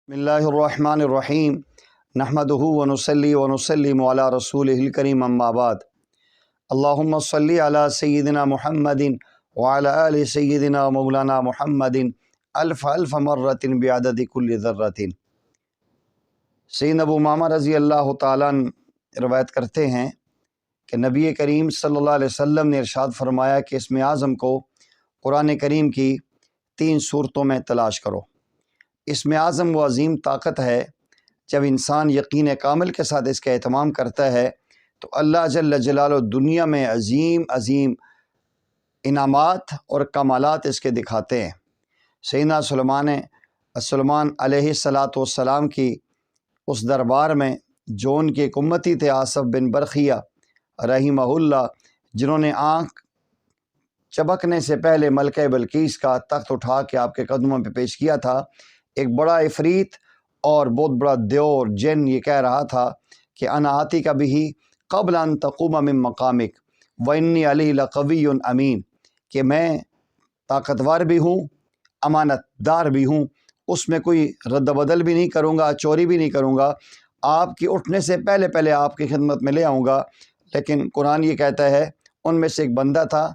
بسم اللہ الرحمن الرحیم نحمدہ ونصلی ونسلم علی رسولہ الکریم اما بعد اللہم صلی علی سیدنا محمد وعلی آل سیدنا مولانا محمد الف الف مرۃ بعدد کل ذرۃ۔ سیدنا ابو امامہ رضی اللہ تعالیٰ عنہ روایت کرتے ہیں کہ نبی کریم صلی اللہ علیہ وسلم نے ارشاد فرمایا کہ اسم اعظم کو قرآن کریم کی 3 صورتوں میں تلاش کرو۔ اسم اعظم وہ عظیم طاقت ہے، جب انسان یقین کامل کے ساتھ اس کا اہتمام کرتا ہے تو اللہ جل جلالہ دنیا میں عظیم عظیم انعامات اور کمالات اس کے دکھاتے ہیں۔ سیدنا سلیمان علیہ السلام کی اس دربار میں جو ان کے ایک امتی تھے آصف بن برخیہ رحمہ اللہ، جنہوں نے آنکھ چبکنے سے پہلے ملکہ بلقیس کا تخت اٹھا کے آپ کے قدموں پہ پیش کیا تھا، ایک بڑا عفریت اور بہت بڑا دیور جن یہ کہہ رہا تھا کہ انا آتی کا بھی قبل ان تقوم من مقامک وانی علیہ لقوی امین، کہ میں طاقتور بھی ہوں، امانت دار بھی ہوں، اس میں کوئی رد و بدل بھی نہیں کروں گا، چوری بھی نہیں کروں گا، آپ کی اٹھنے سے پہلے پہلے آپ کی خدمت میں لے آؤں گا۔ لیکن قرآن یہ کہتا ہے ان میں سے ایک بندہ تھا،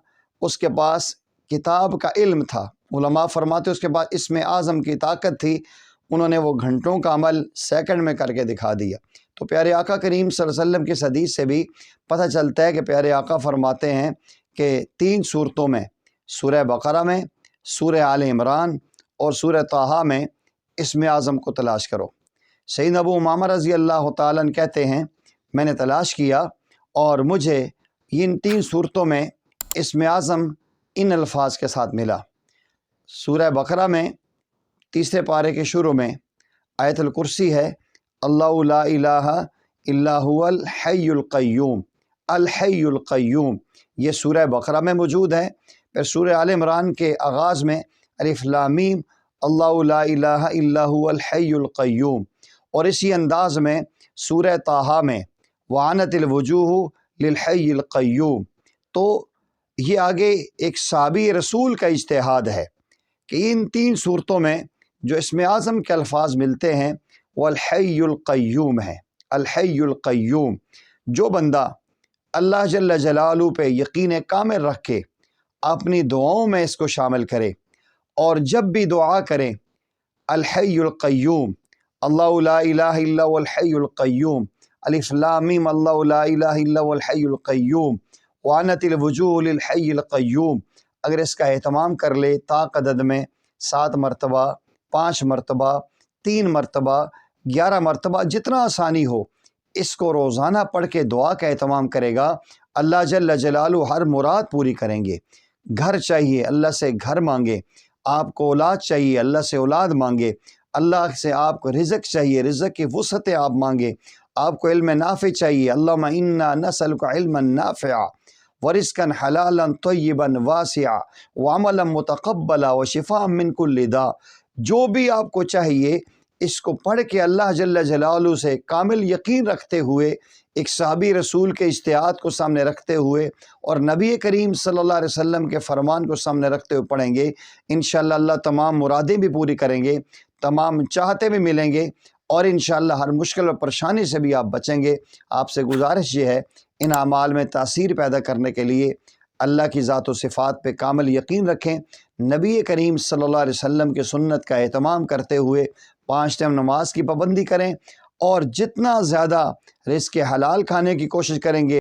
اس کے پاس کتاب کا علم تھا، علماء فرماتے اس کے بعد اسم اعظم کی طاقت تھی، انہوں نے وہ گھنٹوں کا عمل سیکنڈ میں کر کے دکھا دیا۔ تو پیارے آقا کریم صلی اللہ علیہ وسلم کی حدیث سے بھی پتہ چلتا ہے کہ پیارے آقا فرماتے ہیں کہ 3 صورتوں میں، سورہ بقرہ میں، سورہ آل عمران اور سورہ طٰہٰ میں اسم اعظم کو تلاش کرو۔ سیدنا ابو امامہ رضی اللہ تعالیٰ عنہ کہتے ہیں میں نے تلاش کیا اور مجھے ان 3 صورتوں میں اسم اعظم ان الفاظ کے ساتھ ملا۔ سورہ بقرہ میں 3 پارے کے شروع میں آیت الکرسی ہے، اللہ لا الہ الا هو الحی القیوم، الحی القیوم، یہ سورہ بقرہ میں موجود ہے۔ پھر سورہ آل عمران کے آغاز میں الف لام میم، اللہ لا الہ الا هو الحی القیوم، اور اسی انداز میں سورہ طٰہٰ میں وعنت الوجوہ للحی القیوم۔ تو یہ آگے ایک صحابی رسول کا اجتہاد ہے کہ ان 3 صورتوں میں جو اسم اعظم کے الفاظ ملتے ہیں وہ الحی القیوم ہے۔ الحی القیوم، جو بندہ اللہ جل جلالہ پہ یقین کامل رکھ کے اپنی دعاؤں میں اس کو شامل کرے اور جب بھی دعا کرے الحی القیوم، اللہ لا الہ الا هو الحی القیوم، الف لام میم، اللہ لا الہ الا هو الحی القیوم، وعنت الوجوہ للحی القیوم، اگر اس کا اہتمام کر لے طاق عدد میں 7 مرتبہ، 5 مرتبہ، 3 مرتبہ، 11 مرتبہ، جتنا آسانی ہو اس کو روزانہ پڑھ کے دعا کا اہتمام کرے گا، اللہ جل جلالہ ہر مراد پوری کریں گے۔ گھر چاہیے اللہ سے گھر مانگے، آپ کو اولاد چاہیے اللہ سے اولاد مانگے، اللہ سے آپ کو رزق چاہیے رزق کی وسعتیں آپ مانگے، آپ کو علم نافع چاہیے، اللہم انا نسألک علما نافعا ورزقا حلالا طیبا واسعا وعملا متقبلا وشفاء من کل داء، جو بھی آپ کو چاہیے اس کو پڑھ کے اللہ جل جلالہ سے کامل یقین رکھتے ہوئے، ایک صحابی رسول کے اجتہاد کو سامنے رکھتے ہوئے اور نبی کریم صلی اللہ علیہ وسلم کے فرمان کو سامنے رکھتے ہوئے پڑھیں گے، انشاءاللہ اللہ تمام مرادیں بھی پوری کریں گے، تمام چاہتے بھی ملیں گے، اور انشاءاللہ ہر مشکل اور پریشانی سے بھی آپ بچیں گے۔ آپ سے گزارش یہ ہے ان اعمال میں تاثیر پیدا کرنے کے لیے اللہ کی ذات و صفات پہ کامل یقین رکھیں، نبی کریم صلی اللہ علیہ وسلم کی سنت کا اہتمام کرتے ہوئے 5 ٹائم نماز کی پابندی کریں اور جتنا زیادہ رزق حلال کھانے کی کوشش کریں گے